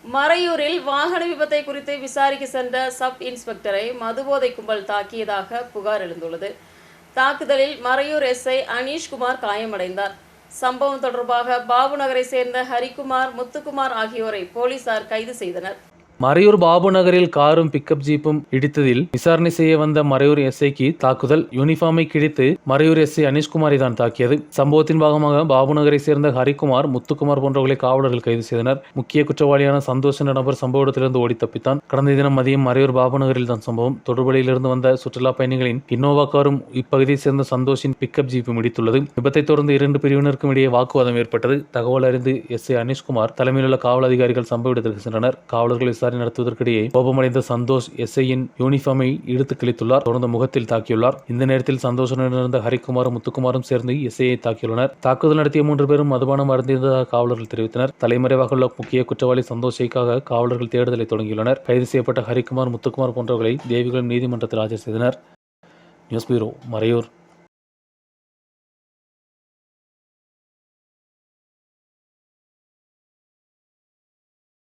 மறையூரில் வாகன விபத்தை குறித்து விசாரிக்க சென்ற சப் இன்ஸ்பெக்டரை மதுபோதை கும்பல் தாக்கியதாக புகார் எழுந்துள்ளது. தாக்குதலில் மறையூர் எஸ்ஐ அனீஷ்குமார் காயமடைந்தார். சம்பவம் தொடர்பாக பாபு நகரை சேர்ந்த ஹரிக்குமார், முத்துக்குமார் ஆகியோரை போலீசார் கைது செய்தனர். மறையூர் பாபு நகரில் காரும் பிக்கப் ஜீப்பும் இடித்ததில் விசாரணை செய்ய வந்த மறையூர் எஸ்ஐக்கு தாக்குதல். யூனிஃபார்மை கிழித்து மறையூர் எஸ்ஐ அனீஷ்குமாரை தான் தாக்கியது. சம்பவத்தின் பாகமாக பாபு நகரை சேர்ந்த ஹரிக்குமார், முத்துக்குமார் போன்றவர்களை காவலர்கள் கைது செய்தனர். முக்கிய குற்றவாளியான சந்தோஷ் என்ற நபர் சம்பவ இடத்திலிருந்து ஓடி தப்பித்தான். கடந்த தினம் மதியம் மறையூர் பாபு நகரில் தான் சம்பவம். தொடர்புடையிலிருந்து வந்த சுற்றுலா பயணிகளின் இன்னோவா காரும் இப்பகுதியை சேர்ந்த சந்தோஷின் பிக்கப் ஜீப்பும் இடித்துள்ளது. விபத்தை தொடர்ந்து இரண்டு பிரிவினருக்கும் இடையே வாக்குவாதம் ஏற்பட்டது. தகவல் அறிந்து எஸ்ஐ அனீஷ்குமார் தலைமையில் உள்ள காவல் அதிகாரிகள் சம்பவ இடத்திற்கு சென்றனர். காவலர்கள் விசாரணை நடத்துவதற்கிடையே கோபமடைந்த சந்தோஷ் எஸ்ஐயின் யூனிஃபார்மை இழுத்து கிழித்துள்ளார். தொடர்ந்து முகத்தில் தாக்கியுள்ளார். இந்த நேரத்தில் சந்தோஷுடன் இருந்த ஹரிக்குமாரும் முத்துக்குமாரும் சேர்ந்து எஸ்ஐயை தாக்கியுள்ளனர். தாக்குதல் நடத்திய 3 பேரும் மதுபானம் அருந்திருந்ததாக காவலர்கள் தெரிவித்தனர். தலைமறைவாக உள்ள முக்கிய குற்றவாளி சந்தோஷைக்காக காவலர்கள் தேடுதலை தொடங்கியுள்ளனர். கைது செய்யப்பட்ட ஹரிக்குமார், முத்துக்குமார் போன்றவர்களை தேவிகுளம் நீதிமன்றத்தில் ஆஜர் செய்தனர். News bureau, Maraiyur.